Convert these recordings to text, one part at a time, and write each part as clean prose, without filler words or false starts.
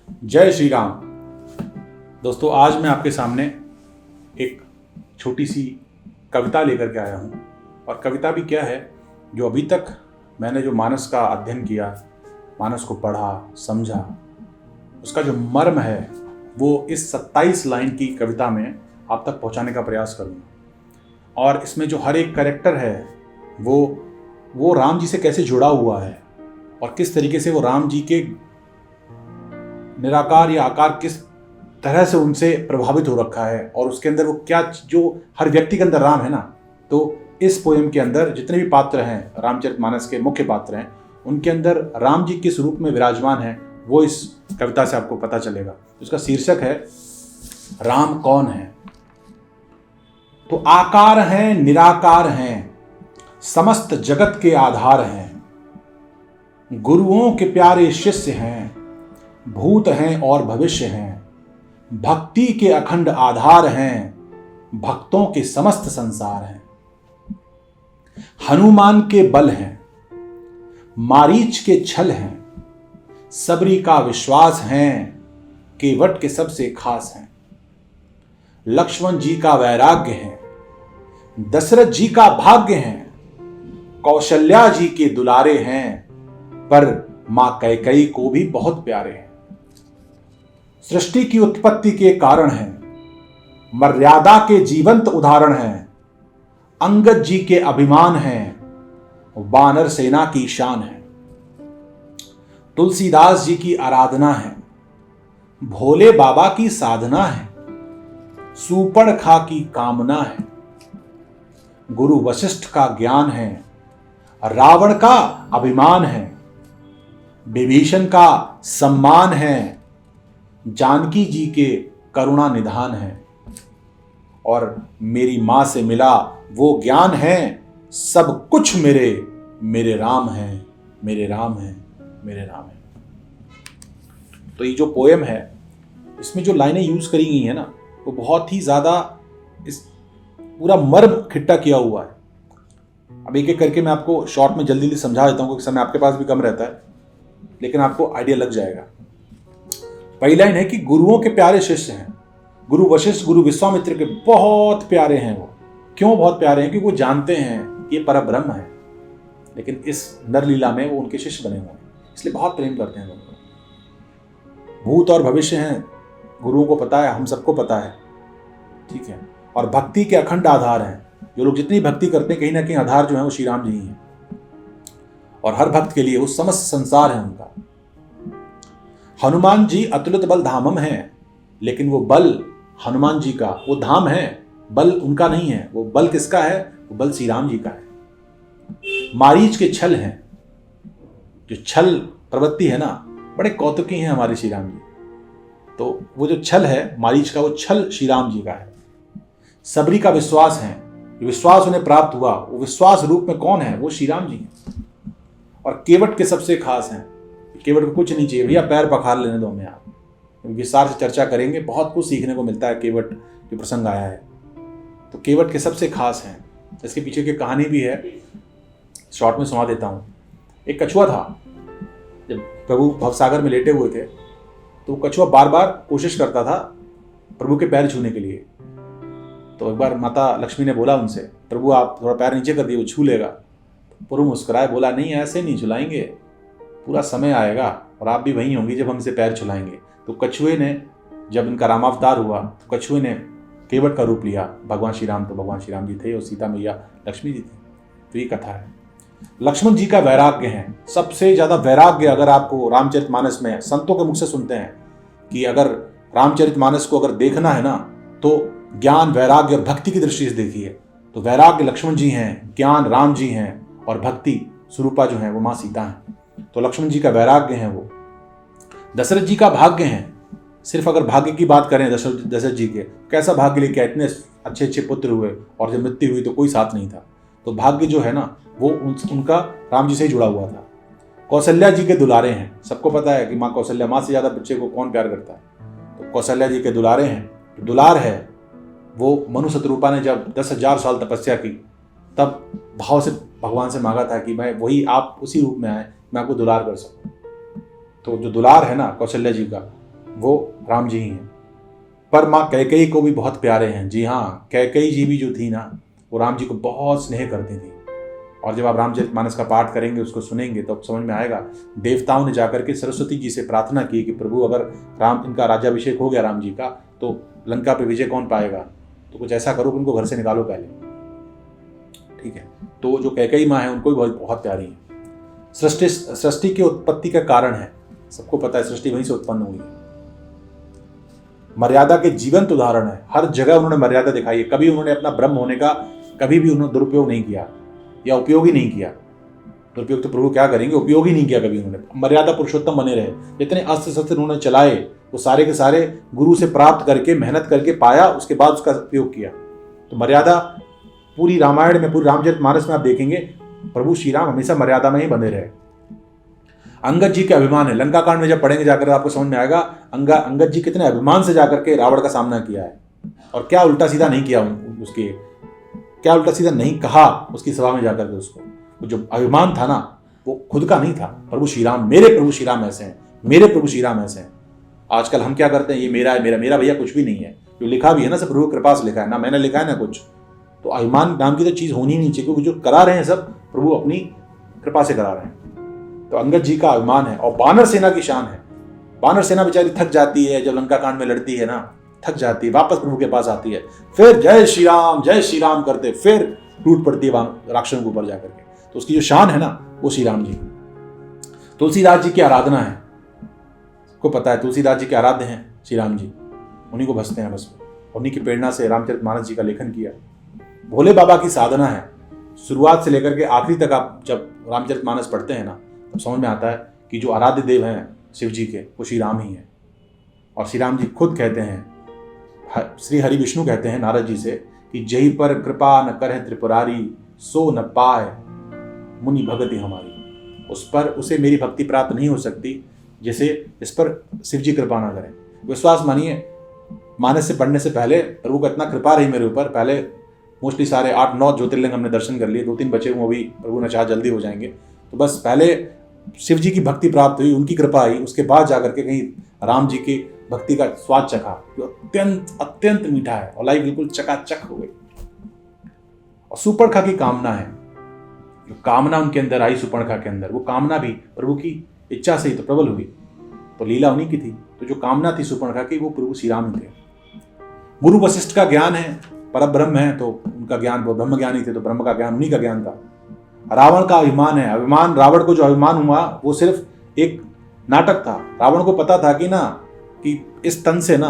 जय श्री राम। दोस्तों, आज मैं आपके सामने एक छोटी सी कविता लेकर के आया हूँ। और कविता भी क्या है, जो अभी तक मैंने जो मानस का अध्ययन किया, मानस को पढ़ा, समझा, उसका जो मर्म है वो इस 27 लाइन की कविता में आप तक पहुँचाने का प्रयास करूँगा। और इसमें जो हर एक कैरेक्टर है वो राम जी से कैसे जुड़ा हुआ है और किस तरीके से वो राम जी के निराकार या आकार किस तरह से उनसे प्रभावित हो रखा है, और उसके अंदर वो क्या, जो हर व्यक्ति के अंदर राम है ना, तो इस पोएम के अंदर जितने भी पात्र हैं, रामचरितमानस के मुख्य पात्र हैं, उनके अंदर राम जी किस रूप में विराजमान है वो इस कविता से आपको पता चलेगा। उसका शीर्षक है राम कौन है। तो आकार हैं, निराकार हैं, समस्त जगत के आधार हैं, गुरुओं के प्यारे शिष्य हैं, भूत हैं और भविष्य हैं, भक्ति के अखंड आधार हैं, भक्तों के समस्त संसार हैं। हनुमान के बल हैं, मारीच के छल हैं, सबरी का विश्वास हैं, केवट के सबसे खास हैं। लक्ष्मण जी का वैराग्य है, दशरथ जी का भाग्य है, कौशल्या जी के दुलारे हैं, पर मां कैकेयी को भी बहुत प्यारे हैं। सृष्टि की उत्पत्ति के कारण हैं, मर्यादा के जीवंत उदाहरण हैं, अंगद जी के अभिमान हैं, वानर सेना की शान है। तुलसीदास जी की आराधना है, भोले बाबा की साधना है, सूपड़खा की कामना है, गुरु वशिष्ठ का ज्ञान है, रावण का अभिमान है, विभीषण का सम्मान है, जानकी जी के करुणा निधान है, और मेरी मां से मिला वो ज्ञान है, सब कुछ मेरे मेरे राम है, मेरे राम है, मेरे राम है। तो ये जो पोएम है, इसमें जो लाइनें यूज करी गई है ना, वो बहुत ही ज्यादा इस पूरा मर्म खिट्टा किया हुआ है। अब एक एक करके मैं आपको शॉर्ट में जल्दी समझा देता हूँ, क्योंकि समय आपके पास भी कम रहता है, लेकिन आपको आइडिया लग जाएगा। पहली लाइन है कि गुरुओं के प्यारे शिष्य हैं। गुरु वशिष्ठ, गुरु विश्वामित्र के बहुत प्यारे हैं। वो क्यों बहुत प्यारे हैं? क्योंकि वो जानते हैं ये परब्रह्म है, लेकिन इस नरलीला में वो उनके शिष्य बने हुए हैं, इसलिए बहुत प्रेम करते हैं उनको। भूत और भविष्य हैं, गुरुओं को पता है, हम सबको पता है, ठीक है। और भक्ति के अखंड आधार हैं। जो लोग जितनी भक्ति करते हैं, कहीं ना कहीं आधार जो है वो श्री राम जी ही हैं, और हर भक्त के लिए वो समस्त संसार है उनका। हनुमान जी अतुलित बल धामम है, लेकिन वो बल हनुमान जी का, वो धाम है, बल उनका नहीं है। वो बल किसका है? वो बल श्री राम जी का है। मारीच के छल हैं, जो छल प्रवृत्ति है ना, बड़े कौतुकी हैं हमारे श्री राम जी। तो वो जो छल है मारीच का, वो छल श्री राम जी का है। सबरी का विश्वास है, विश्वास उन्हें प्राप्त हुआ, वो विश्वास रूप में कौन है? वो श्री राम जी हैं। और केवट के सबसे खास हैं। केवट को कुछ नहीं चाहिए, भैया पैर पखार लेने दो हमें। आप विस्तार से चर्चा करेंगे, बहुत कुछ सीखने को मिलता है। केवट जो प्रसंग आया है, तो केवट के सबसे खास हैं। इसके पीछे की कहानी भी है, शॉर्ट में सुना देता हूँ। एक कछुआ था, जब प्रभु भवसागर में लेटे हुए थे, तो कछुआ बार बार कोशिश करता था प्रभु के पैर छूने के लिए। तो एक बार माता लक्ष्मी ने बोला उनसे, प्रभु आप थोड़ा पैर नीचे कर दिए, वो छू लेगा। प्रभु मुस्कुराए, बोला नहीं, ऐसे नहीं छुलाएंगे, पूरा समय आएगा और आप भी वहीं होंगी जब हम इसे पैर छुलाएंगे। तो कछुए ने, जब इनका रामावतार हुआ, तो कछुए ने केवट का रूप लिया। भगवान श्री राम, तो भगवान श्री राम जी थे, और सीता मैया लक्ष्मी जी थी। तो ये कथा है। लक्ष्मण जी का वैराग्य है। सबसे ज्यादा वैराग्य अगर आपको रामचरितमानस में संतों के मुख से सुनते हैं कि अगर रामचरितमानस को अगर देखना है ना, तो ज्ञान, वैराग्य और भक्ति की दृष्टि से देखिए। तो वैराग्य लक्ष्मण जी हैं, ज्ञान राम जी हैं, और भक्ति स्वरूपा जो है वो माँ सीता हैं। तो लक्ष्मण जी का वैराग्य है वो। दशरथ जी का भाग्य है। सिर्फ अगर भाग्य की बात करें दशरथ जी के, कैसा भाग्य लेके आए, इतने अच्छे अच्छे पुत्र हुए, और जब मृत्यु हुई तो कोई साथ नहीं था। तो भाग्य जो है ना, वो उनका राम जी से ही जुड़ा हुआ था। कौशल्या जी के दुलारे हैं। सबको पता है कि माँ कौशल्या, माँ से ज़्यादा बच्चे को कौन प्यार करता है। तो कौशल्या जी के दुलारे हैं। तो दुलार है वो, मनु शतरूपा ने जब 10,000 साल तपस्या की, तब भाव से भगवान से मांगा था कि मैं वही, आप उसी रूप में आए, मैं आपको दुलार कर सकूं। तो जो दुलार है ना कौशल्या जी का, वो राम जी ही हैं। पर माँ कैकेयी को भी बहुत प्यारे हैं। जी हाँ, कैकेयी जी भी जो थी ना, वो राम जी को बहुत स्नेह करती थी। और जब आप रामचरितमानस का पाठ करेंगे, उसको सुनेंगे, तो समझ में आएगा। देवताओं ने जाकर के सरस्वती जी से प्रार्थना की कि प्रभु अगर राम इनका राज्याभिषेक हो गया राम जी का, तो लंका पे विजय कौन पाएगा, तो कुछ ऐसा करो कि उनको घर से निकालो पहले। ठीक है, तो जो कैकेयी माँ है उनको भी बहुत बहुत प्यारी है। सृष्टि की उत्पत्ति का कारण है, सबको पता है, सृष्टि वहीं से उत्पन्न हुई है। मर्यादा के जीवंत उदाहरण है, हर जगह उन्होंने मर्यादा दिखाई है। कभी उन्होंने अपना ब्रह्म होने का कभी भी उन्होंने दुरुपयोग नहीं किया या उपयोग ही नहीं किया। दुरुपयोग तो प्रभु क्या करेंगे, उपयोग ही नहीं किया कभी उन्होंने। मर्यादा पुरुषोत्तम बने रहे। जितने अस्त्र शस्त्र उन्होंने चलाए वो सारे के सारे गुरु से प्राप्त करके, मेहनत करके पाया, उसके बाद उसका उपयोग किया। तो मर्यादा पूरी रामायण में, पूरी रामचरितमानस में आप देखेंगे प्रभु श्री राम हमेशा मर्यादा में ही बने रहे। अंगद जी के अभिमान है, लंका कांड में जब पढ़ेंगे जाकर आपको समझ में आएगा अंगद जी कितने अभिमान से जाकर के रावण का सामना किया है, और क्या उल्टा सीधा नहीं किया उसके, क्या उल्टा सीधा नहीं कहा उसकी सभा में जाकर के उसको। वो जो अभिमान था ना, वो खुद का नहीं था। प्रभु श्री राम, मेरे प्रभु श्री राम ऐसे हैं, मेरे प्रभु श्री राम ऐसे हैं। आजकल हम क्या करते हैं, ये मेरा है, मेरा भैया कुछ भी नहीं है। जो लिखा भी है ना, सब प्रभु कृपा से लिखा है ना, मैंने लिखा है ना कुछ। तो अभिमान नाम की तो चीज होनी नहीं चाहिए, क्योंकि जो करा रहे हैं सब प्रभु अपनी कृपा से करा रहे हैं। तो अंगद जी का अभिमान है, और बानर सेना की शान है। बानर सेना बेचारी थक जाती है, जब लंका कांड में लड़ती है ना, थक जाती है, वापस प्रभु के पास आती है, फिर जय श्री राम करते फिर टूट पड़ती है राक्षसों के ऊपर जाकर के। तो उसकी जो शान है ना, वो श्री राम जी। तुलसीदास जी की आराधना है, को पता है तुलसीदास जी के आराध्य हैं श्री राम जी, उन्हीं को भजते हैं बस। उन्हीं की प्रेरणा से रामचरितमानस जी का लेखन किया। भोले बाबा की साधना है, शुरुआत से लेकर के आखिरी तक आप जब रामचरितमानस पढ़ते हैं ना, तब समझ में आता है कि जो आराध्य देव हैं शिव जी के, वो श्री राम ही हैं। और श्री राम जी खुद कहते हैं, श्री हरि विष्णु कहते हैं नारद जी से कि जही पर कृपा न करे त्रिपुरारी, सो न पाए मुनि भगति हमारी। उस पर उसे मेरी भक्ति प्राप्त नहीं हो सकती जैसे इस पर शिव जी कृपा ना करें। विश्वास मानिए, मानस से पढ़ने से पहले प्रभु का इतना कृपा रही मेरे ऊपर। पहले मोस्टली सारे 8-9 ज्योतिर्लिंग हमने दर्शन कर लिए, 2-3 बचे वो भी प्रभु ने चाहा जल्दी हो जाएंगे। तो बस पहले शिव जी की भक्ति प्राप्त हुई, उनकी कृपा आई, उसके बाद जाकर के कहीं राम जी की भक्ति का स्वाद चखा, जो अत्यंत अत्यंत मीठा है, और लाइफ बिल्कुल चकाचक हो गई। और सुपर्णखा की कामना है, जो कामना उनके अंदर आई सुपर्णखा के अंदर, वो कामना भी प्रभु की इच्छा से ही तो प्रबल हुई, तो लीला उन्हीं की थी। तो जो कामना थी सुपर्णखा की, वो प्रभु श्री राम थे। गुरु वशिष्ठ का ज्ञान है, पर ब्रह्म है, तो उनका ज्ञान, वो ब्रह्म ज्ञानी थे, तो ब्रह्म का ज्ञान उन्हीं का ज्ञान था। रावण का अभिमान है, अभिमान, रावण को जो अभिमान हुआ वो सिर्फ एक नाटक था। रावण को पता था कि ना, कि इस तन से ना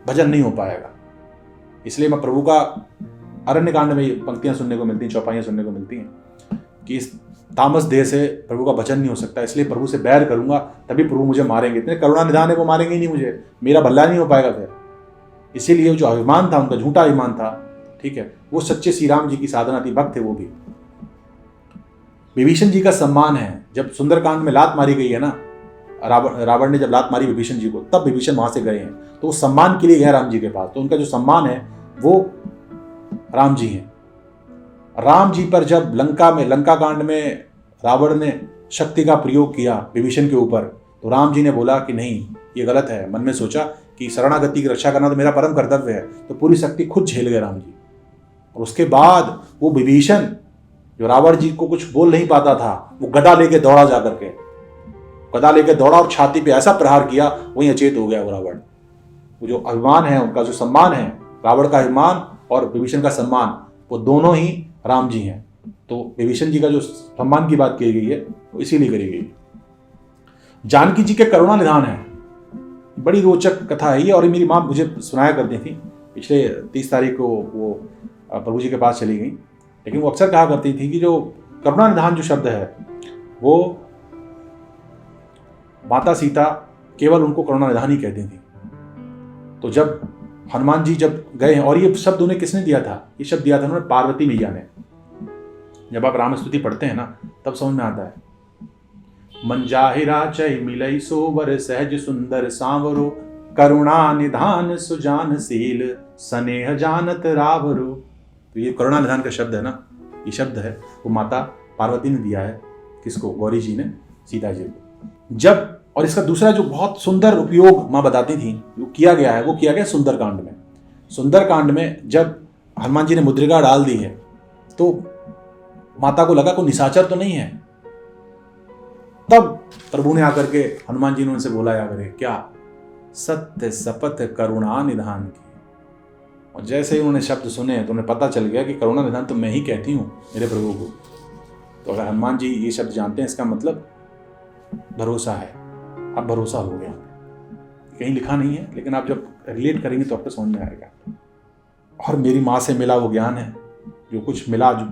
भजन नहीं हो पाएगा। इसलिए मैं प्रभु का अरण्य कांड में पंक्तियां सुनने को मिलती हैं, चौपाइयां सुनने को मिलती हैं कि इस तामस देह से प्रभु का भजन नहीं हो सकता, इसलिए प्रभु से बैर करूंगा तभी प्रभु मुझे मारेंगे। इतने करुणा निधान है, वो मारेंगे ही नहीं मुझे, मेरा भला नहीं हो पाएगा फिर। इसीलिए जो अभिमान था उनका, झूठा अभिमान था, ठीक है, वो सच्चे श्री राम जी की साधना थी, भक्त थे वो भी। विभीषण जी का सम्मान है, जब सुंदरकांड में लात मारी गई है ना, रावण ने जब लात मारी विभीषण जी को, तब विभीषण वहां से गए हैं, तो वो सम्मान के लिए गए राम जी के पास। तो उनका जो सम्मान है वो राम जी हैं। राम जी पर जब लंका कांड में रावण ने शक्ति का प्रयोग किया विभीषण के ऊपर, तो राम जी ने बोला कि नहीं, ये गलत है। मन में सोचा कि शरणागति की रक्षा करना तो मेरा परम कर्तव्य है, तो पूरी शक्ति खुद झेल गए राम जी। और उसके बाद वो विभीषण, जो रावण जी को कुछ बोल नहीं पाता था, वो गदा लेके दौड़ा, जाकर के गदा लेके दौड़ा और छाती पे ऐसा प्रहार किया, वहीं अचेत हो गया वो रावण। वो जो अभिमान है, उनका जो सम्मान है, रावण का अभिमान और विभीषण का सम्मान, वो दोनों ही राम जी हैं। तो विभीषण जी का जो सम्मान की बात की गई है, वो इसीलिए करी गई। जानकी जी के करुणा निधान है, बड़ी रोचक कथा है ये, और मेरी माँ मुझे सुनाया करती थी। पिछले 30 तारीख को वो प्रभु जी के पास चली गई, लेकिन वो अक्सर कहा करती थी कि जो करुणा निधान जो शब्द है, वो माता सीता केवल उनको करुणा निधान ही कहती थी। तो जब हनुमान जी जब गए हैं, और ये शब्द उन्हें किसने दिया था, ये शब्द दिया था उन्होंने पार्वती मैया ने। जब आप रामस्तुति पढ़ते हैं ना, तब समझ में आता है, मन जाहिरा चै मिलई सोवर, सहज सुंदर सांवरो, करुणा निधान सुजानशील, स्नेह जानत रावरो। तो ये करुणा निधान का शब्द है ना, ये शब्द है वो माता पार्वती ने दिया है। किसको? गौरी जी ने सीता जी को। जब और इसका दूसरा जो बहुत सुंदर उपयोग माँ बताती थी, जो किया गया है, वो किया गया सुंदरकांड में। सुंदरकांड में जब हनुमान जी ने मुद्रिका डाल दी है तो माता को लगा कोई निशाचर तो नहीं है। तब प्रभु ने आकर के हनुमान जी ने उनसे बोला, या करे क्या, सत्य शपथ करुणा निधान की। और जैसे ही उन्होंने शब्द सुने तो उन्हें पता चल गया कि करुणा निधान तो मैं ही कहती हूँ मेरे प्रभु को। तो अगर हनुमान जी ये शब्द जानते हैं, इसका मतलब भरोसा है। अब भरोसा हो गया, कहीं लिखा नहीं है, लेकिन आप जब रिलेट करेंगे तो आपको समझ में आएगा। और मेरी माँ से मिला वो ज्ञान है, जो कुछ मिला, जो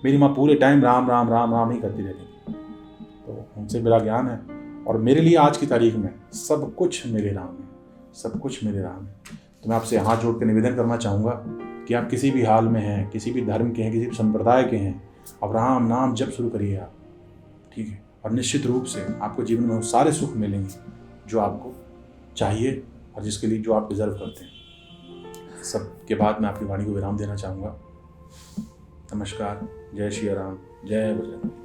मेरी माँ पूरे टाइम राम राम राम राम ही करती रहती थी, तो उनसे मेरा ज्ञान है। और मेरे लिए आज की तारीख में सब कुछ मेरे राम है, सब कुछ मेरे राम है। तो मैं आपसे हाथ जोड़ के निवेदन करना चाहूँगा कि आप किसी भी हाल में हैं, किसी भी धर्म के हैं, किसी भी संप्रदाय के हैं, अब राम नाम जप शुरू करिए आप, ठीक है। और निश्चित रूप से आपको जीवन में वो सारे सुख मिलेंगे जो आपको चाहिए और जिसके लिए जो आप डिजर्व करते हैं। सब के बाद मैं आपकी वाणी को विराम देना चाहूँगा। नमस्कार, जय श्री राम, जय बजरंग।